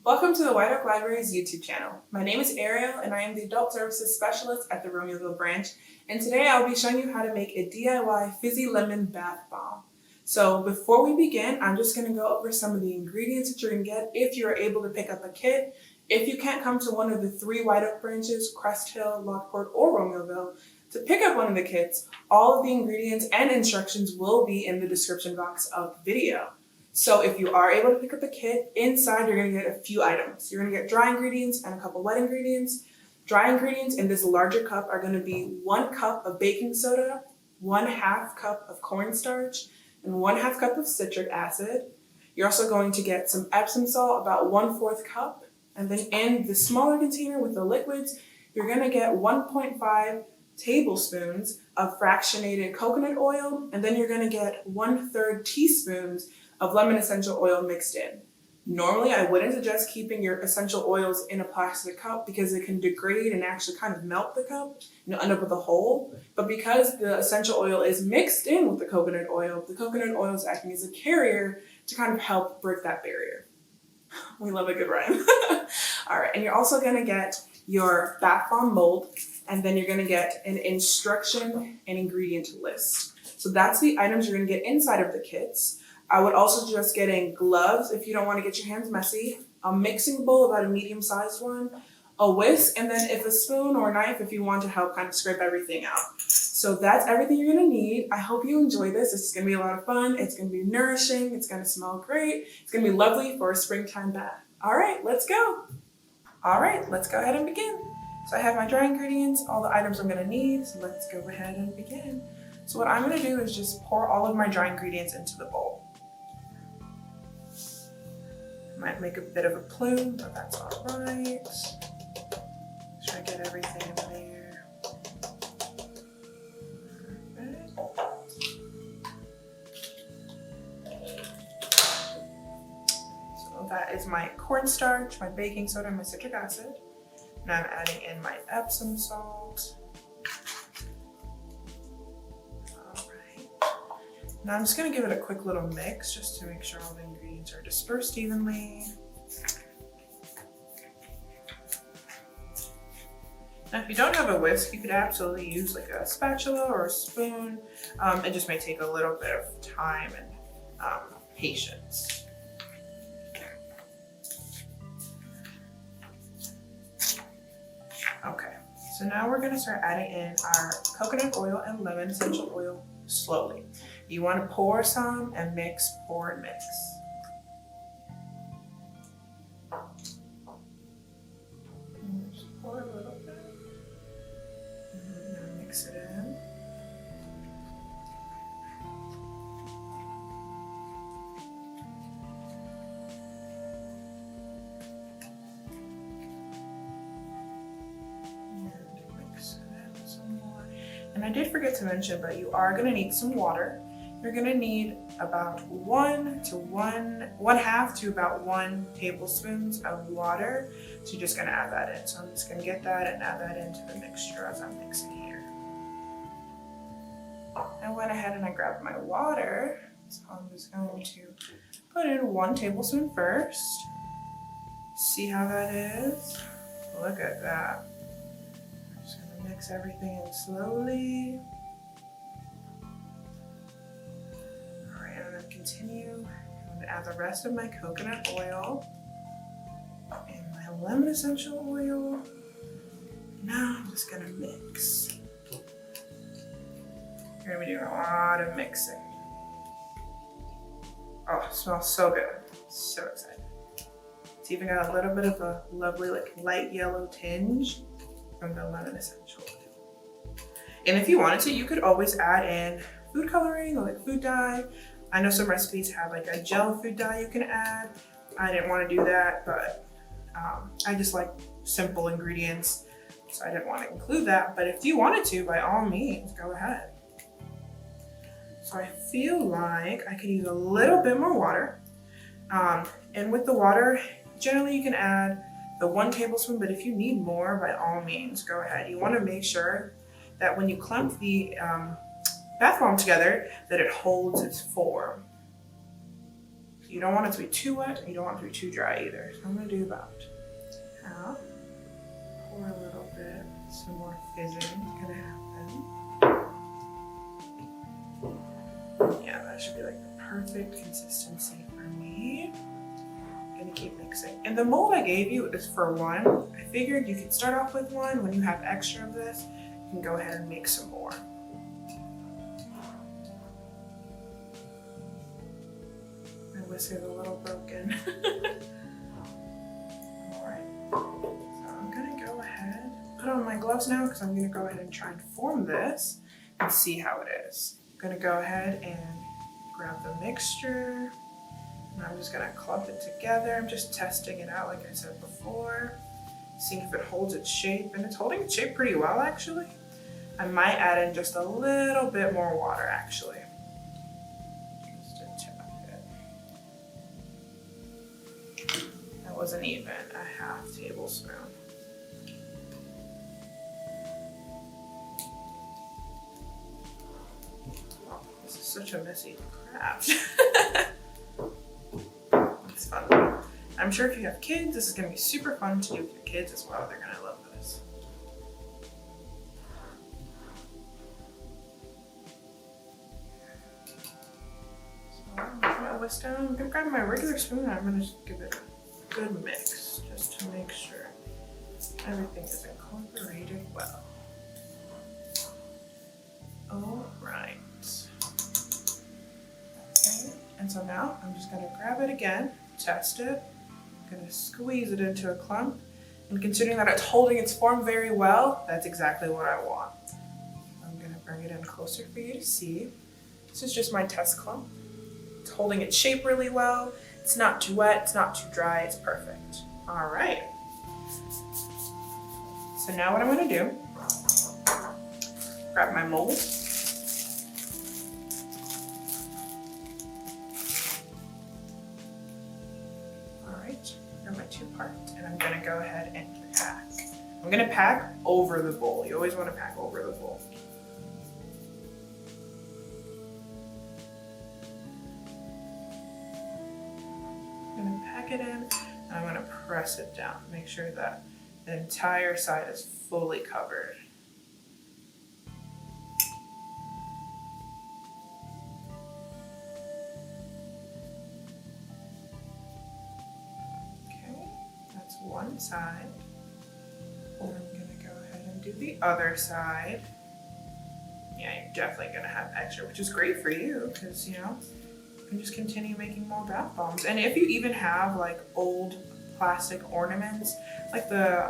Welcome to the White Oak Library's YouTube channel. My name is Ariel and I am the Adult Services Specialist at the Romeoville branch, and today I'll be showing you how to make a DIY Fizzy Lemon Bath Bomb. So before we begin, I'm just going to go over some of the ingredients that you're going to get if you're able to pick up a kit. If you can't come to one of the three White Oak branches, Crest Hill, Lockport, or Romeoville, to pick up one of the kits, all of the ingredients and instructions will be in the description box of the video. So if you are able to pick up the kit, inside you're going to get a few items. You're going to get dry ingredients and a couple wet ingredients. Dry ingredients in this larger cup are going to be 1 cup of baking soda, 1/2 cup of cornstarch, and 1/2 cup of citric acid. You're also going to get some Epsom salt, about 1/4 cup. And then in the smaller container with the liquids, you're going to get 1.5 tablespoons of fractionated coconut oil, and then you're going to get 1/3 teaspoons of lemon essential oil mixed in. Normally, I wouldn't suggest keeping your essential oils in a plastic cup because it can degrade and actually kind of melt the cup and you'll end up with a hole. But because the essential oil is mixed in with the coconut oil is acting as a carrier to kind of help break that barrier. We love a good rhyme. All right, and you're also gonna get your bath bomb mold, and then you're gonna get an instruction and ingredient list. So that's the items you're gonna get inside of the kits. I would also suggest getting gloves if you don't want to get your hands messy, a mixing bowl, about a medium-sized one, a whisk, and then if a spoon or a knife if you want to help kind of scrape everything out. So that's everything you're going to need. I hope you enjoy this. This is going to be a lot of fun. It's going to be nourishing. It's going to smell great. It's going to be lovely for a springtime bath. All right, let's go. All right, let's go ahead and begin. So I have my dry ingredients, all the items I'm going to need. So let's go ahead and begin. So what I'm going to do is just pour all of my dry ingredients into the bowl. Might make a bit of a plume, but that's all right. Try to get everything in there. So that is my cornstarch, my baking soda, and my citric acid. Now I'm adding in my Epsom salt. Now I'm just going to give it a quick little mix just to make sure all the ingredients are dispersed evenly. Now if you don't have a whisk, you could absolutely use like a spatula or a spoon. It just may take a little bit of time and patience. Okay, so now we're going to start adding in our coconut oil and lemon essential oil slowly. You want to pour some and mix, pour and mix. Just pour a little bit. And mix it in. And mix it in some more. And I did forget to mention, but you are going to need some water. You're going to need about 1 to 1/2 to about 1 tablespoons of water. So you're just going to add that in. So I'm just going to get that and add that into the mixture as I'm mixing here. I went ahead and I grabbed my water. So I'm just going to put in 1 tablespoon first. See how that is? Look at that. I'm just going to mix everything in slowly. Continue. I'm going to add the rest of my coconut oil and my lemon essential oil. Now I'm just going to mix. You're going to be doing a lot of mixing. Oh, it smells so good. So excited. It's even got a little bit of a lovely like light yellow tinge from the lemon essential oil. And if you wanted to, you could always add in food coloring or like food dye. I know some recipes have like a gel food dye you can add. I didn't want to do that, but I just like simple ingredients, so I didn't want to include that. But if you wanted to, by all means, go ahead. So I feel like I could use a little bit more water. And with the water, generally you can add the 1 tablespoon, but if you need more, by all means, go ahead. You want to make sure that when you clump the bath bomb together, that it holds its form. You don't want it to be too wet, and you don't want it to be too dry either. So I'm gonna do about half. Pour a little bit, some more fizzing is gonna happen. Yeah, that should be like the perfect consistency for me. I'm gonna keep mixing. And the mold I gave you is for one. I figured you could start off with one. When you have extra of this, you can go ahead and make some more. My whisker's a little broken. Put on my gloves now because I'm going to go ahead and try and form this and see how it is. I'm going to go ahead and grab the mixture and I'm just going to clump it together. I'm just testing it out like I said before, seeing if it holds its shape, and it's holding its shape pretty well actually. I might add in just a little bit more water actually. Just a tad bit. That wasn't even a half tablespoon. Such a messy craft. It's fun though. I'm sure if you have kids, this is going to be super fun to do with your kids as well. They're going to love this. So I'm going to put this down. I'm going to grab my regular spoon and I'm going to just give it a good mix just to make sure everything is incorporated well. All right. And so now I'm just going to grab it again, test it. I'm going to squeeze it into a clump. And considering that it's holding its form very well, that's exactly what I want. I'm going to bring it in closer for you to see. This is just my test clump. It's holding its shape really well. It's not too wet, it's not too dry, it's perfect. All right. So now what I'm going to do, grab my mold. Two parts, and I'm going to go ahead and pack. I'm going to pack over the bowl. You always want to pack over the bowl. I'm going to pack it in, and I'm going to press it down. Make sure that the entire side is fully covered. One side, and I'm going to go ahead and do the other side. Yeah, you're definitely going to have extra, which is great for you because, you know, you can just continue making more bath bombs. And if you even have like old plastic ornaments, like the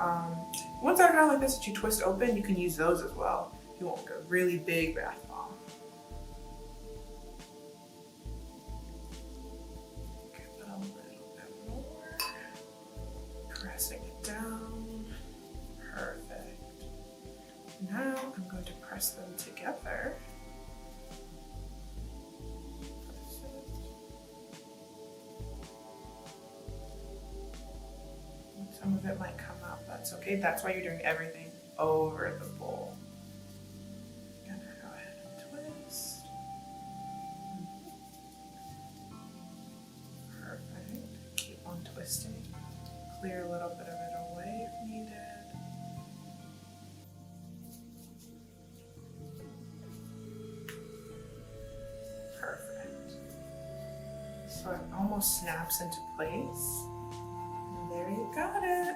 ones that are kind of like this that you twist open, you can use those as well. You want like a really big bath bomb. Pressing it down. Perfect. Now I'm going to press them together. Some of it might come out, that's okay. That's why you're doing everything over the bowl. I'm gonna go ahead and twist. Perfect. Keep on twisting. Clear a little bit of it away if needed. Perfect. So it almost snaps into place. And there you got it.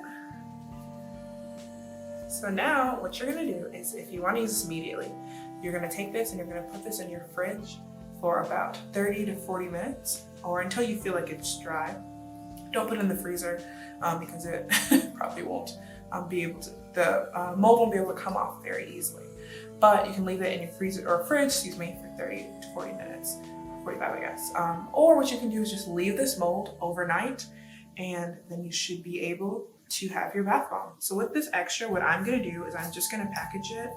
So now what you're gonna do is, if you want to use this immediately, you're gonna take this and you're gonna put this in your fridge for about 30 to 40 minutes or until you feel like it's dry. Don't put it in the freezer because it probably won't be able to, the mold won't be able to come off very easily. But you can leave it in your freezer or fridge, excuse me, for 30 to 40 minutes, 45 I guess. Or what you can do is just leave this mold overnight and then you should be able to have your bath bomb. So with this extra, what I'm gonna do is I'm just gonna package it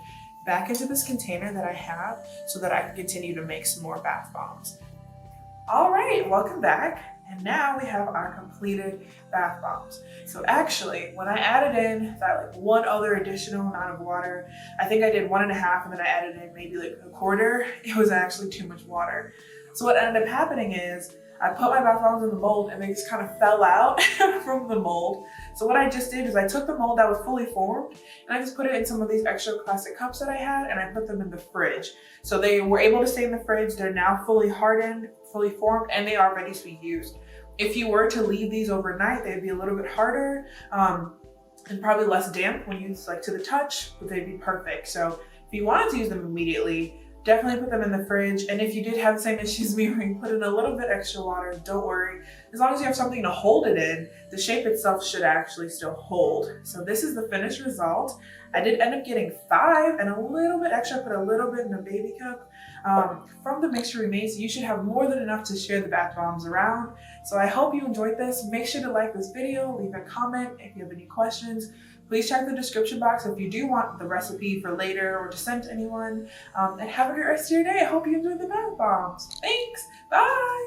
back into this container that I have so that I can continue to make some more bath bombs. All right, welcome back. And now we have our completed bath bombs. So actually, when I added in that like one other additional amount of water, I think I did 1.5 and then I added in maybe like 1/4. It was actually too much water. So what ended up happening is I put my bath bombs in the mold and they just kind of fell out from the mold. So what I just did is I took the mold that was fully formed and I just put it in some of these extra plastic cups that I had and I put them in the fridge. So they were able to stay in the fridge. They're now fully hardened, fully formed, and they are ready to be used. If you were to leave these overnight, they'd be a little bit harder and probably less damp when used like to the touch, but they'd be perfect. So if you wanted to use them immediately, definitely put them in the fridge. And if you did have the same issues me where you put in a little bit extra water, don't worry. As long as you have something to hold it in, the shape itself should actually still hold. So this is the finished result. I did end up getting 5 and a little bit extra, put a little bit in a baby cup. From the mixture we made, so you should have more than enough to share the bath bombs around. So I hope you enjoyed this. Make sure to like this video, leave a comment if you have any questions. Please check the description box if you do want the recipe for later or to send to anyone. And have a great rest of your day. I hope you enjoyed the bath bombs. Thanks. Bye.